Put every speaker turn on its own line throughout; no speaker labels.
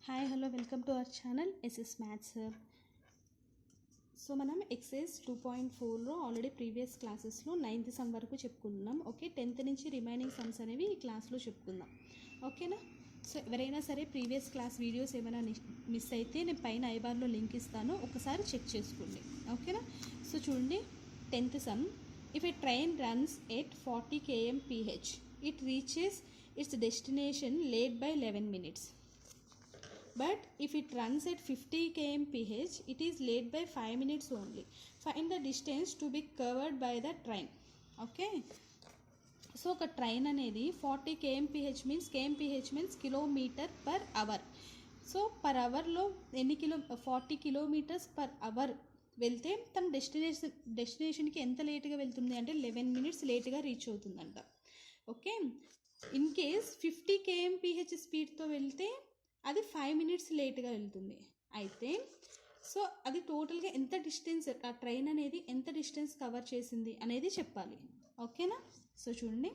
Hi hello welcome to our channel SS maths. So మనం exercise 2.4లో already previous క్లాసెస్లో 9th some వరకు చెప్పుకుంటున్నాం. ఓకే, 10th నుంచి రిమైనింగ్ సమ్స్ అనేవి ఈ క్లాస్లో చెప్పుకుందాం. ఓకేనా? సో ఎవరైనా సరే ప్రీవియస్ క్లాస్ వీడియోస్ ఏమైనా మిస్ అయితే నేను పైన ఐబార్లో లింక్ ఇస్తాను, ఒకసారి చెక్ చేసుకోండి. ఓకేనా? సో చూడండి, 10th some. If A train runs at 40 km/h, it reaches its destination late by 11 minutes. But if it runs at 50 km/h, it is late by 5 minutes only. Find the distance to be covered by the train. Okay. So ఒక train అనేది 40 km/h means kilometer per hour. So per అవర్లో 40 kilometres per hour వెళ్తే తన డెస్టినేషన్కి ఎంత లేట్గా వెళ్తుంది అంటే 11 minutes లేట్గా రీచ్ అవుతుందంట. ఓకే, ఇన్ కేస్ 50 km/h స్పీడ్తో వెళ్తే అది 5 minutes లేట్గా వెళ్తుంది. అయితే సో అది టోటల్గా ఎంత డిస్టెన్స్, ఆ ట్రైన్ అనేది ఎంత డిస్టెన్స్ కవర్ చేసింది అనేది చెప్పాలి. ఓకేనా? సో చూడండి,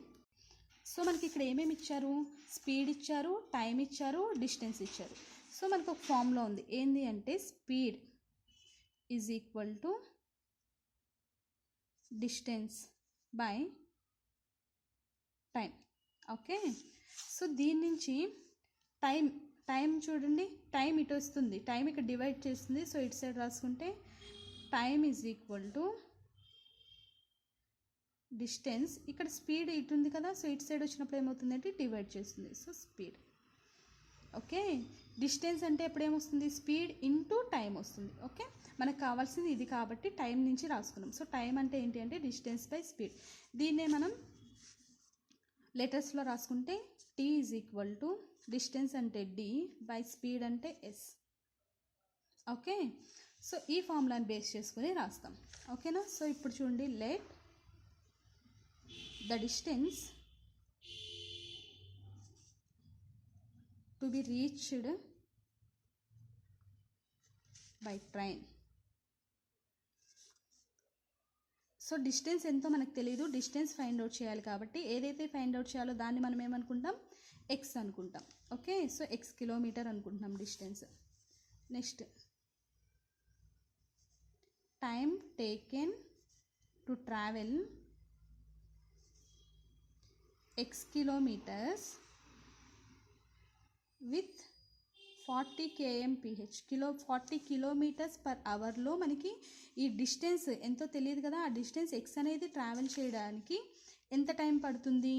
సో మనకి ఇక్కడ ఏమేమి ఇచ్చారు, స్పీడ్ ఇచ్చారు, టైం ఇచ్చారు, డిస్టెన్స్ ఇచ్చారు. సో మనకు ఒక ఫార్ములా ఉంది, ఏంది అంటే speed is equal to distance by time. Okay, so దీని నుంచి టైం చూడండి, టైం ఇటు వస్తుంది, టైం ఇక్కడ డివైడ్ చేస్తుంది. సో ఇటు సైడ్ రాసుకుంటే time is equal to distance, ఇక్కడ స్పీడ్ ఇటు ఉంది కదా, సో ఇటు సైడ్ వచ్చినప్పుడు ఏమవుతుందంటే డివైడ్ చేస్తుంది. So speed. ఓకే, డిస్టెన్స్ అంటే ఎప్పుడు ఏమొస్తుంది, స్పీడ్ ఇంటూ టైం వస్తుంది. ఓకే, మనకు కావాల్సింది ఇది కాబట్టి టైం నుంచి రాసుకున్నాం. సో టైం అంటే ఏంటి అంటే డిస్టెన్స్ బై స్పీడ్. దీన్నే మనం లెటర్స్లో రాసుకుంటే T is equal to distance అంటే డి బై స్పీడ్ అంటే ఎస్. ఓకే, సో ఈ ఫార్ములాని బేస్ చేసుకొని రాస్తాం. ఓకేనా? సో ఇప్పుడు చూడండి, let the distance to be reached by train. So distance ఎంతో మనకు తెలియదు, డిస్టెన్స్ ఫైండ్ అవుట్ చేయాలి కాబట్టి ఏదైతే ఫైండ్ అవుట్ చేయాలో దాన్ని మనం ఏమనుకుంటాం, ఎక్స్ అనుకుంటాం. ఓకే, సో ఎక్స్ కిలోమీటర్ అనుకుంటున్నాం distance. Next time taken to travel x kilometres with 40 km/h. 40 kilometres per అవర్లో మనకి ఈ డిస్టెన్స్ ఎంతో తెలియదు కదా, ఆ డిస్టెన్స్ ఎక్స్ అనేది ట్రావెల్ చేయడానికి ఎంత టైం పడుతుంది.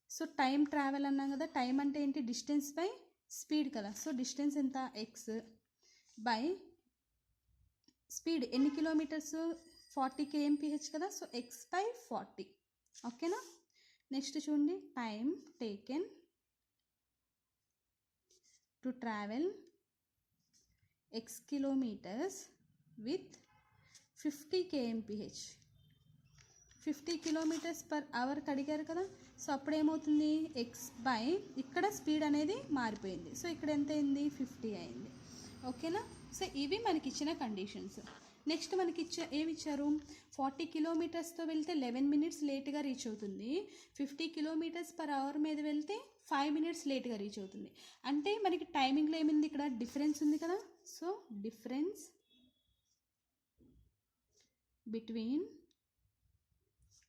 సో టైం ట్రావెల్ అన్నాం కదా, టైం అంటే ఏంటి, డిస్టెన్స్ బై స్పీడ్ కదా. సో డిస్టెన్స్ ఎంత, ఎక్స్ బై స్పీడ్ ఎన్ని కిలోమీటర్స్, 40 km/h కదా, సో ఎక్స్ బై 40. ఓకేనా? నెక్స్ట్ చూడండి, time taken to travel x kilometres with 50 km/h. 50 kilometres per అవర్కి అడిగారు కదా, సో అప్పుడు ఏమవుతుంది, ఎక్స్ బై ఇక్కడ స్పీడ్ అనేది మారిపోయింది. సో ఇక్కడ ఎంత అయింది, 50 అయింది. ఓకేనా? సో ఇవి మనకి ఇచ్చిన కండిషన్స్. నెక్స్ట్ మనకి ఏమి ఇచ్చారు, 40 కిలోమీటర్స్తో వెళ్తే 11 minutes లేట్గా రీచ్ అవుతుంది. 50 కిలోమీటర్స్ పర్ అవర్ మీద వెళ్తే 5 minutes లేట్గా రీచ్ అవుతుంది. అంటే మనకి టైమింగ్లో ఏమైంది, ఇక్కడ డిఫరెన్స్ ఉంది కదా. సో డిఫరెన్స్ బిట్వీన్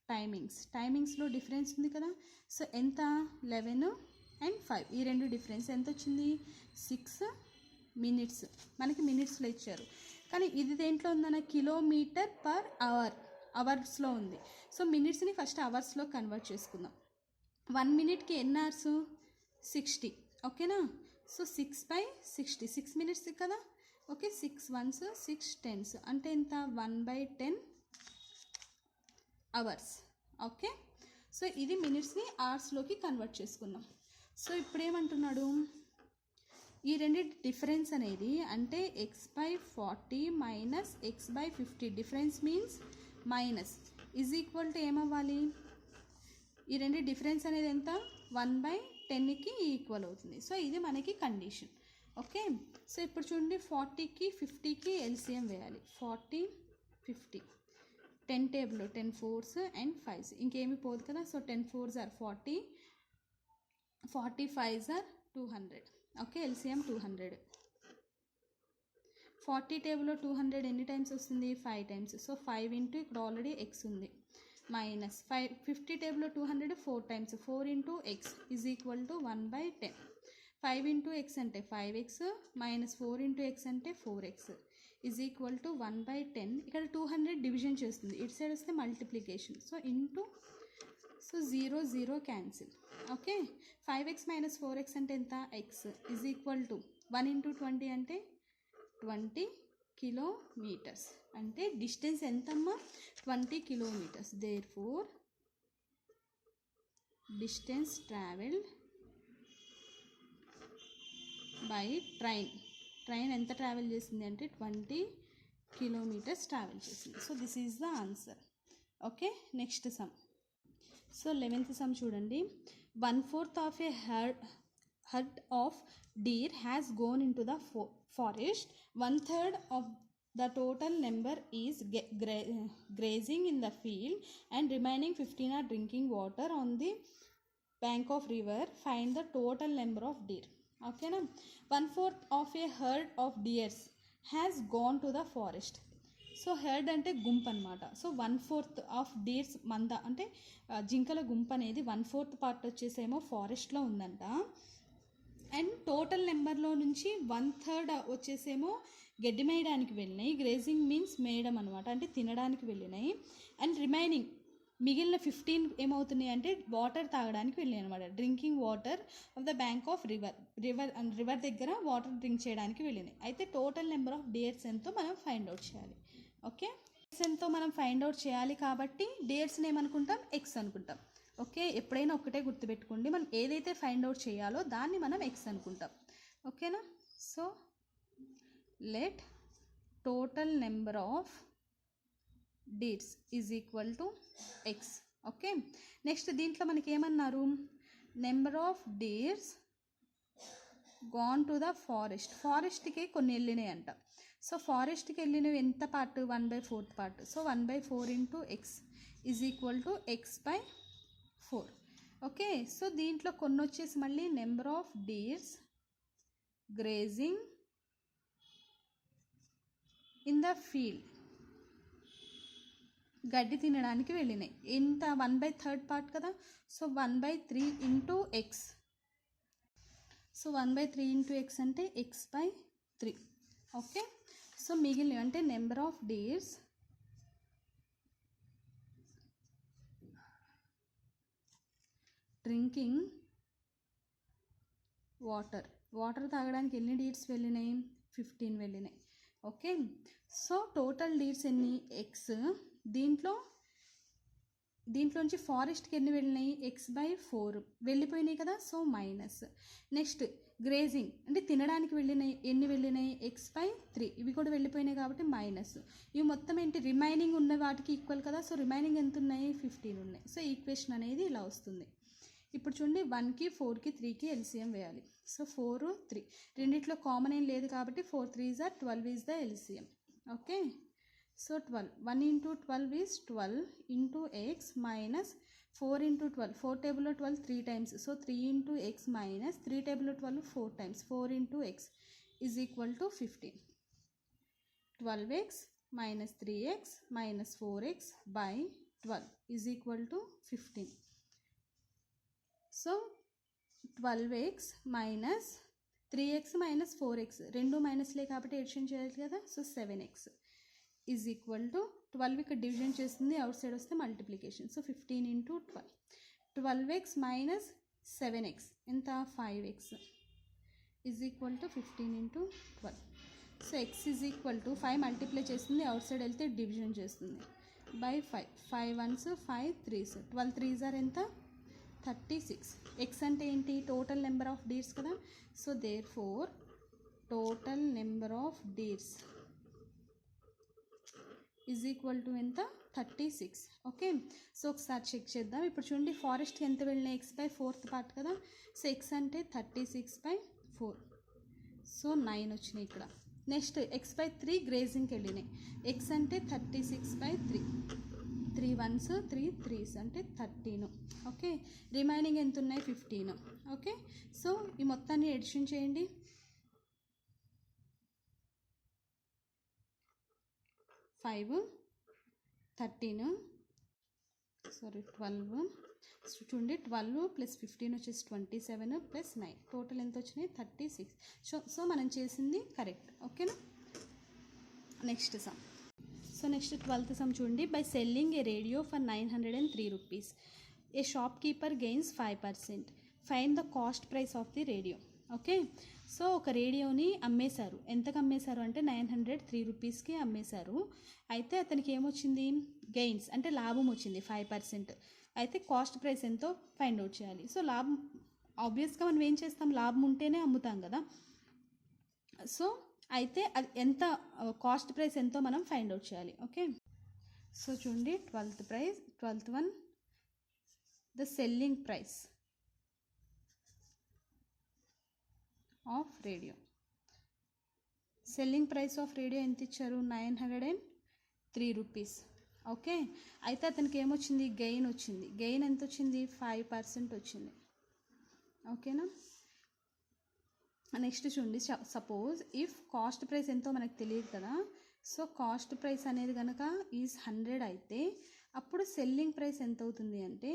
టైమింగ్స్లో డిఫరెన్స్ ఉంది కదా. సో ఎంత, 11 and 5, ఈ రెండు డిఫరెన్స్ ఎంత వచ్చింది, 6 minutes. మనకి మినిట్స్లో ఇచ్చారు కానీ ఇది దేంట్లో ఉందన్న, కిలోమీటర్ పర్ అవర్, అవర్స్లో ఉంది. సో మినిట్స్ని ఫస్ట్ అవర్స్లో కన్వర్ట్ చేసుకుందాం. 1 minute ఎన్ని అవర్స్, 60. ఓకేనా? సో 6/60, 6 minutes కదా. ఓకే, 6 ones 6 10s అంటే ఎంత, 1/10 hours. ఓకే, సో ఇది మినిట్స్ని అవర్స్లోకి కన్వర్ట్ చేసుకున్నాం. సో ఇప్పుడు ఏమంటున్నాడు, ఈ రెండు డిఫరెన్స్ అనేది అంటే x/40 minus x/50, difference means minus, is equal to ఏమవ్వాలి, ఈ రెండు డిఫరెన్స్ అనేది ఎంత, 1/10కి ఈక్వల్ అవుతుంది. సో ఇది మనకి కండిషన్. ఓకే, సో ఇప్పుడు చూడండి, 40కి 50కి ఎల్సిఎం వేయాలి. 40 50, 10 టేబుల్లో 10 4s and 5s, ఇంకేమి పోదు కదా. So 10 4s are 40, 40 5s are 200. Okay, LCM 200. 40 టేబుల్లో 200 ఎన్ని టైమ్స్ వస్తుంది? 5 టైమ్స్. సో 5 ఇంటూ ఇక్కడ ఆల్రెడీ ఎక్స్ ఉంది మైనస్ 50 టేబుల్లో 200 4 times, 4 into x is equal to 1/10. 5 into x అంటే 5x మైనస్ 4 ఇంటూ ఎక్స్ అంటే 4x ఈజ్ ఈక్వల్ టు 1/10. ఇక్కడ 200 డివిజన్ చేస్తుంది, ఇటు సైడ్ వస్తే multiplication. So into, so 0 0 cancel. Okay, 5x minus 4x అంటే ఎంత? X is equal to 1 into 20 అంటే 20 kilometers. అంటే డిస్టెన్స్ ఎంతమ్మా? 20 kilometers. Therefore distance travelled by train ఎంత ట్రావెల్ చేసింది అంటే 20 కిలోమీటర్స్ ట్రావెల్ చేసింది. So this is the answer. Okay, next sum. So 11th sum చూడండి. 1/4 of a herd of deer has gone into the forest. 1/3 of the total number is grazing in the field and remaining 15 are drinking water on the bank of river. Find the total number of deer. Okay na? 1/4 of a herd of deers has gone to the forest. So heard అంటే గుంపు అనమాట. So 1/4 of deers మంద అంటే జింకల గుంపు అనేది 1/4 part వచ్చేసేమో ఫారెస్ట్లో ఉందంట. అండ్ టోటల్ నెంబర్లో నుంచి 1/3 వచ్చేసేమో గడ్డి మేయడానికి వెళ్ళినాయి. గ్రేజింగ్ మీన్స్ మేయడం అనమాట, అంటే తినడానికి వెళ్ళినాయి. అండ్ రిమైనింగ్ మిగిలిన 15 ఏమవుతున్నాయి అంటే వాటర్ తాగడానికి వెళ్ళినాయి అనమాట. Drinking water of the bank of river దగ్గర వాటర్ డ్రింక్ చేయడానికి వెళ్ళినాయి. అయితే టోటల్ నెంబర్ ఆఫ్ డేర్స్ ఎంతో మనం ఫైండ్ అవుట్ చేయాలి. ఓకే, డేర్స్ ఎంతో మనం ఫైండ్ అవుట్ చేయాలి కాబట్టి డేర్స్ని ఏమనుకుంటాం? ఎక్స్ అనుకుంటాం. ఓకే, ఎప్పుడైనా ఒక్కటే గుర్తుపెట్టుకోండి, మనం ఏదైతే ఫైండ్ అవుట్ చేయాలో దాన్ని మనం ఎక్స్ అనుకుంటాం. ఓకేనా? So let total number of deers is equal to x. Okay, next దీంట్లో మనకి ఏమన్నారు? Number of deers gone to the ఫారెస్ట్కి కొన్ని వెళ్ళినాయి అంట. సో ఫారెస్ట్కి వెళ్ళినవి ఎంత part? 1/4 part. So 1/4 into x is equal to x/4. Okay, so దీంట్లో కొన్ని వచ్చేసి మళ్ళీ number of deers grazing in the field, గడ్డి తినడానికి వెళ్ళినాయి. ఎంత? 1/3 పార్ట్ కదా. So 1/3 into x. So 1/3 into x అంటే x/3. ఓకే, సో మిగిలిన అంటే number of deers drinking water తాగడానికి ఎన్ని డీర్స్ వెళ్ళినాయి? 15 వెళ్ళినాయి. ఓకే, సో టోటల్ డీర్స్ ఎన్ని? ఎక్స్. దీంట్లోంచి ఫారెస్ట్కి ఎన్ని వెళ్ళినాయి? x/4 వెళ్ళిపోయినాయి కదా. So minus. నెక్స్ట్ గ్రేజింగ్ అంటే తినడానికి వెళ్ళినాయి, ఎన్ని వెళ్ళినాయి? x/3 ఇవి కూడా వెళ్ళిపోయినాయి కాబట్టి మైనస్. ఇవి మొత్తం ఏంటి? రిమైనింగ్ ఉన్న వాటికి ఈక్వల్ కదా. సో రిమైనింగ్ ఎంత ఉన్నాయి? 15 ఉన్నాయి. సో ఈక్వేషన్ అనేది ఇలా వస్తుంది. ఇప్పుడు చూడండి, 1కి 4కి 3కి ఎల్సిఎం వేయాలి. సో 4 3 రెండిట్లో కామన్ ఏం లేదు కాబట్టి 4 3s are 12 is the LCM. Okay, so 12 1 into 12 is 12 into X minus 4 into 12 4 టేబుల్లో 12 3 times. So 3 into X minus 3 టేబుల్లో 12 4 times. 4 into x is equal to 15. 12x minus 3x minus 4x by 12 is equal to 15. So 12x minus 3x minus 4x రెండు మైనస్లే కాబట్టి edition చేయాలి కదా. So 7x is equal to 12 ఇక్కడ division చేస్తుంది, out side వస్తే multiplication. So 15 into 12. 12x minus 7x ఎంత? 5x is equal to 15 into 12. So x is equal to 5 multiply చేస్తుంది, out side వెళ్తే డివిజన్ చేస్తుంది by 5. 5 1s 5 3s 12 3s are ఎంత? 36. X అంటే ఏంటి? టోటల్ నెంబర్ ఆఫ్ డీర్స్ కదా. So therefore total number of deers is equal to ఎంత? 36. Okay, so ఒకసారి check చేద్దాం. ఇప్పుడు చూడండి, ఫారెస్ట్కి ఎంత వెళ్ళినాయి? x/4 పార్ట్ కదా. సో x అంటే 36/4. సో 9 వచ్చినాయి ఇక్కడ. నెక్స్ట్ x/3 గ్రేజింగ్కి వెళ్ళినాయి. x అంటే 36/3. 3 1s 3 3s అంటే 13. ఓకే, రిమైనింగ్ ఎంత ఉన్నాయి 15. ఓకే, సో ఈ మొత్తాన్ని ఎడిషన్ చేయండి. 5 13 12. చూడండి 12 + 15 వచ్చేసి 27 + 9 టోటల్ ఎంత వచ్చినాయి 36. సో మనం చేసింది కరెక్ట్. ఓకేనా. Next sum. So next 12th sum చూడండి. By selling a radio for 903 rupees a shopkeeper gains 5%. Find the cost price of the radio. Okay, so ఒక రేడియోని అమ్మేశారు. ఎంతకు అమ్మేశారు అంటే 903 రూపీస్కి అమ్మేశారు. అయితే అతనికి ఏమొచ్చింది, గెయిన్స్ అంటే లాభం వచ్చింది 5%. అయితే కాస్ట్ ప్రైస్ ఎంతో ఫైండ్ అవుట్ చేయాలి. సో లాభం ఆబ్వియస్గా మనం ఏం చేస్తాం, లాభం ఉంటేనే అమ్ముతాం కదా. సో అయితే అది ఎంత కాస్ట్ ప్రైస్ ఎంతో మనం ఫైండ్ అవుట్ చేయాలి. ఓకే, సో చూడండి 12th one the selling price of radio. Selling price of radio ఎంత ఇచ్చారు, 903 రూపీస్. ఓకే, అయితే అతనికి ఏమొచ్చింది, గెయిన్ వచ్చింది. గెయిన్ ఎంత వచ్చింది, 5% వచ్చింది. ఓకేనా. నెక్స్ట్ చూడండి, సపోజ్ ఇఫ్ కాస్ట్ ప్రైస్ ఎంతో మనకు తెలియదు కదా. సో కాస్ట్ ప్రైస్ అనేది కనుక ఈజ్ 100 అయితే అప్పుడు సెల్లింగ్ ప్రైస్ ఎంత అవుతుంది అంటే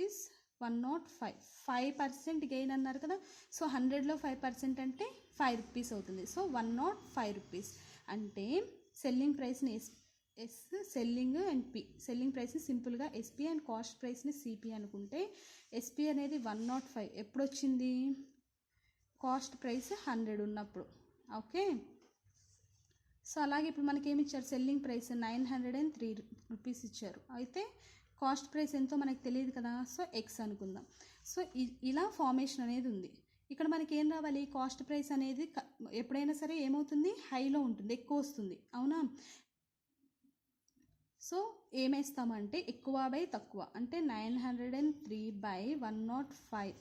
ఈజ్ 105. 5% గెయిన్ అన్నారు కదా. సో 100లో 5% అంటే 5 రూపీస్ అవుతుంది. సో 105 రూపీస్ అంటే సెల్లింగ్ ప్రైస్ని సెల్లింగ్ అండ్ పి. సెల్లింగ్ ప్రైస్ని సింపుల్గా ఎస్పి అండ్ కాస్ట్ ప్రైస్ని సిపి అనుకుంటే ఎస్పి అనేది 105 ఎప్పుడు వచ్చింది, కాస్ట్ ప్రైస్ 100 ఉన్నప్పుడు. ఓకే, సో అలాగే ఇప్పుడు మనకి ఏమి ఇచ్చారు, సెల్లింగ్ ప్రైస్ 903 రూపీస్ ఇచ్చారు. అయితే కాస్ట్ ప్రైస్ ఎంతో మనకు తెలియదు కదా. సో ఎక్స్ అనుకుందాం. సో ఇలా ఫార్మేషన్ అనేది ఉంది. ఇక్కడ మనకి ఏం రావాలి, కాస్ట్ ప్రైస్ అనేది ఎప్పుడైనా సరే ఏమవుతుంది, హైలో ఉంటుంది, ఎక్కువ వస్తుంది. అవునా. సో ఏమేస్తామంటే ఎక్కువ బై తక్కువ అంటే 903/105.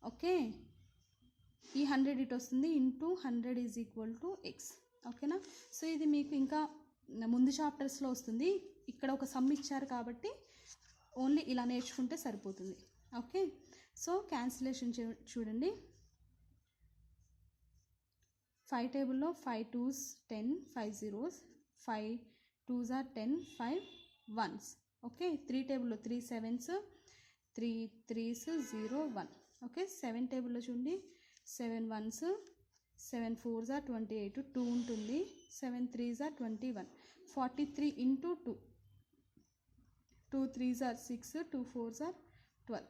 ఓకే, ఈ 100 ఇటు వస్తుంది, ఇంటూ 100 = x. ఓకేనా. సో ఇది మీకు ఇంకా ముందు చాప్టర్స్లో వస్తుంది. ఇక్కడ ఒక సమ్ ఇచ్చారు కాబట్టి ఓన్లీ ఇలా నేర్చుకుంటే సరిపోతుంది. ఓకే, సో క్యాన్సిలేషన్ చూడండి. 5 టేబుల్లో 5 2s 10, 5 zeros, 5 2s are 10, 5 1s. Okay, 3 టేబుల్లో 3 7s, 3 3s 0 1. ఓకే, 7 టేబుల్లో చూడండి 7 1s, 7 4s are 28, 2 ఉంటుంది, 7 3s are 21, 43 into 2, 2 3s are 6, 2 4s are 12,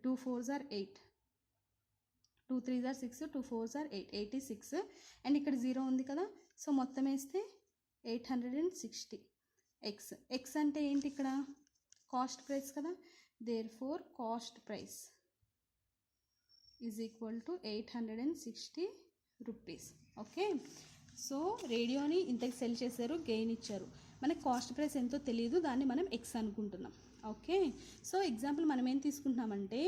2 4s are 8, 2 3s are 6, 2 4s are 8, 86. And ఇక్కడ 0 ఉంది కదా. సో మొత్తం వేస్తే 860. ఎక్స్ అంటే ఏంటి, ఇక్కడ కాస్ట్ ప్రైస్ కదా. Therefore cost price is equal to 860 rupees. Okay, so రేడియోని ఇంతకు సెల్ చేశారు, గెయిన్ ఇచ్చారు. మనకి కాస్ట్ ప్రైస్ ఎంతో తెలియదు, దాన్ని మనం ఎక్స్ అనుకుంటున్నాం. ఓకే, సో ఎగ్జాంపుల్ మనం ఏం తీసుకుంటున్నామంటే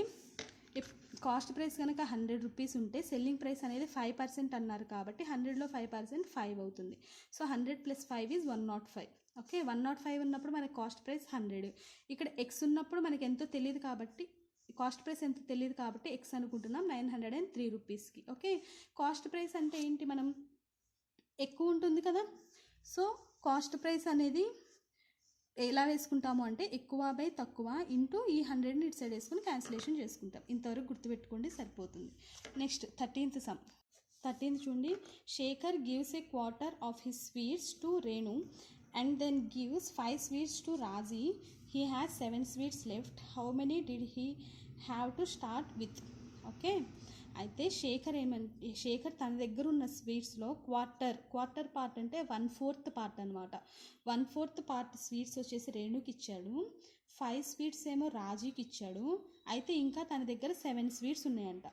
ఇఫ్ కాస్ట్ ప్రైస్ కనుక 100 రూపీస్ ఉంటే సెల్లింగ్ ప్రైస్ అనేది 5% అన్నారు కాబట్టి 100లో 5% 5 అవుతుంది. So 100 + 5 is 105. ఓకే, 105 ఉన్నప్పుడు మనకి కాస్ట్ ప్రైస్ 100. ఇక్కడ ఎక్స్ ఉన్నప్పుడు మనకి ఎంతో తెలియదు కాబట్టి కాస్ట్ ప్రైస్ ఎంతో తెలియదు కాబట్టి ఎక్స్ అనుకుంటున్నాం 903 రూపీస్కి. ఓకే, కాస్ట్ ప్రైస్ అంటే ఏంటి, మనం ఎక్కువ ఉంటుంది కదా. సో కాస్ట్ ప్రైస్ అనేది ఎలా వేసుకుంటాము అంటే ఎక్కువ బై తక్కువ ఇంటూ ఈ 100ని ఇటు సైడ్ వేసుకుని క్యాన్సిలేషన్ చేసుకుంటాం. ఇంతవరకు గుర్తుపెట్టుకోండి సరిపోతుంది. Next 13th sum. 13th చూడండి. Shekhar gives a quarter of his sweets to Renu and then gives 5 sweets to Razi. He has 7 sweets left. How many did he have to start with? Okay, అయితే శేఖర్ తన దగ్గర ఉన్న స్వీట్స్లో quarter part అంటే 1/4 part అనమాట. 1/4 part sweets వచ్చేసి రేణుకి ఇచ్చాడు, 5 sweets ఏమో రాజీకి ఇచ్చాడు. అయితే ఇంకా తన దగ్గర 7 స్వీట్స్ ఉన్నాయంట.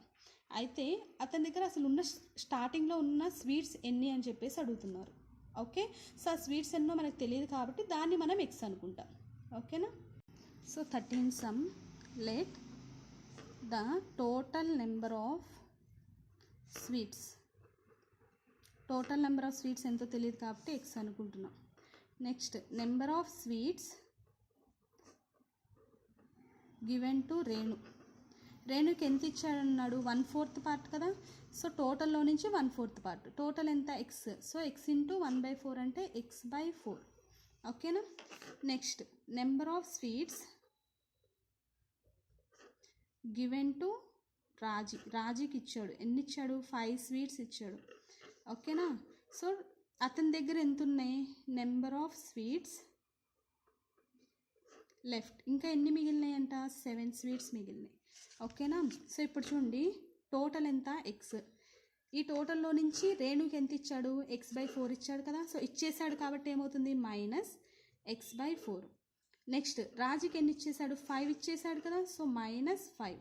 అయితే అతని దగ్గర అసలు ఉన్న స్టార్టింగ్లో ఉన్న స్వీట్స్ ఎన్ని అని చెప్పేసి అడుగుతున్నారు. ఓకే, సో ఆ స్వీట్స్ ఎన్నో మనకు తెలియదు కాబట్టి దాన్ని మనం ఎక్స్ అనుకుంటాం. ఓకేనా. So 13th sum. Let the total number of sweets total number of sweets ఎంతో తెలియదు కాబట్టి ఎక్స్ అనుకుంటున్నాం. Next number of sweets given to రేణుకి ఎంత ఇచ్చాడన్నాడు, 1/4 పార్ట్ కదా. సో టోటల్లో నుంచి 1/4 పార్ట్. టోటల్ ఎంత, ఎక్స్. సో ఎక్స్ ఇంటూ 1/4 అంటే x/4. ఓకేనా. Next number of sweets given to రాజీకి ఇచ్చాడు. ఎన్ని ఇచ్చాడు, 5 స్వీట్స్ ఇచ్చాడు. ఓకేనా. సో అతని దగ్గర ఎంత ఉన్నాయి, నెంబర్ ఆఫ్ స్వీట్స్ లెఫ్ట్. ఇంకా ఎన్ని మిగిలినాయి అంట, 7 స్వీట్స్ మిగిలినాయి. ఓకేనా. సో ఇప్పుడు చూడండి టోటల్ ఎంత, ఎక్స్. ఈ టోటల్లో నుంచి రేణుకి ఎంత ఇచ్చాడు, x/4 ఇచ్చాడు కదా. సో ఇచ్చేసాడు కాబట్టి ఏమవుతుంది, -x/4. నెక్స్ట్ రాజుకి ఎన్ని ఇచ్చేసాడు, 5 ఇచ్చేసాడు కదా. సో -5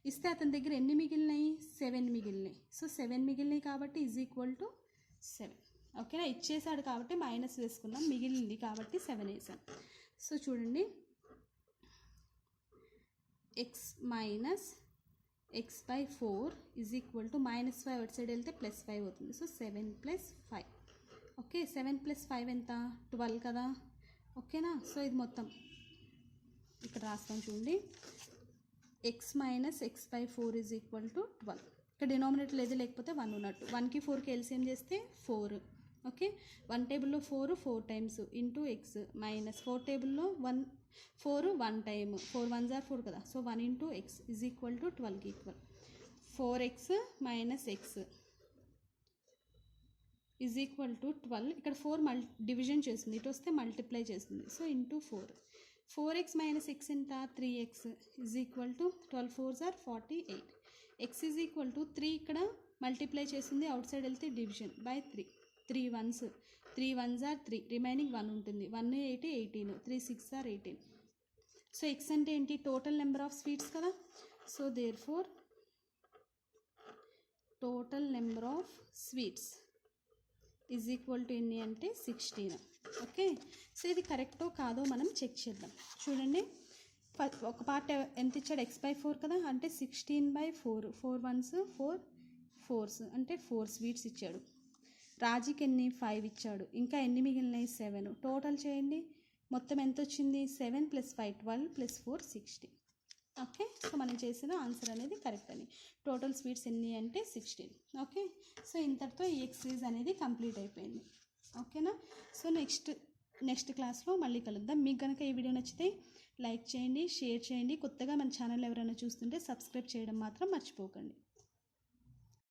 ఇస్తే అతని దగ్గర ఎన్ని మిగిలినాయి, 7 మిగిలినాయి. సో 7 మిగిలినాయి కాబట్టి =7. ఓకేనా. ఇచ్చేసాడు కాబట్టి మైనస్ వేసుకున్నాం, మిగిలింది కాబట్టి 7 వేసాం. సో చూడండి x - x/4 -5 అటు సైడ్ వెళ్తే +5 అవుతుంది. సో 7 + 5. ఓకే. 7 + 5 ఎంత, 12 కదా. ఓకేనా. సో ఇది మొత్తం ఇక్కడ రాస్తాం చూడండి, x - x/4 = 12. ఇక్కడ డినామినేటర్ ఏది లేకపోతే 1 ఉన్నట్టు. 1కి 4కి ఎల్సిఎం చేస్తే 4. ఓకే. 1 టేబుల్లో 4 టైమ్స్ ఇంటూ ఎక్స్ మైనస్ 4 టేబుల్లో 4 1 టైమ్ 4 1s are 4 కదా. సో 1 ఇంటూ ఎక్స్ = 12కి ఈక్వల్. 4x - x = 12. ఇక్కడ 4 డివిజన్ చేస్తుంది, ఇటు వస్తే మల్టిప్లై చేస్తుంది. So into 4. 4x - x ఎంత, 3x = 12 4s are 48. x = 3 ఇక్కడ మల్టిప్లై చేస్తుంది, అవుట్ సైడ్ వెళ్తే division by 3. 3 1s 3 1s are 3, remaining 1 ఉంటుంది. 1 8 18, 3 6 are 18. సో ఎక్స్ అంటే ఏంటి, టోటల్ నెంబర్ ఆఫ్ స్వీట్స్ కదా. So therefore total number of sweets = ఎన్ని అంటే 16. ఓకే. సో ఇది కరెక్టో కాదో మనం చెక్ చేద్దాం. చూడండి ఒక పార్ట్ ఎంత ఇచ్చాడు, x/4 కదా. అంటే 16/4. 4 1s 4 4s అంటే 4 స్వీట్స్ ఇచ్చాడు. రాజీకి ఎన్ని, 5 ఇచ్చాడు. ఇంకా ఎన్ని మిగిలినాయి, 7. టోటల్ చేయండి, మొత్తం ఎంత వచ్చింది, 7 + 5 12 + 4 16. ఓకే. సో మనం చేసిన ఆన్సర్ అనేది కరెక్ట్ అని. టోటల్ స్వీట్స్ ఎన్ని అంటే 16. ఓకే. సో ఇంతటితో ఈ ఎక్సర్సైజ్ అనేది కంప్లీట్ అయిపోయింది. ఓకేనా. సో నెక్స్ట్ క్లాస్లో మళ్ళీ కలుద్దాం. మీకు కనుక ఈ వీడియో నచ్చితే లైక్ చేయండి, షేర్ చేయండి. కొత్తగా మన ఛానల్ ఎవరైనా చూస్తుంటే సబ్స్క్రైబ్ చేయడం మాత్రం మర్చిపోకండి.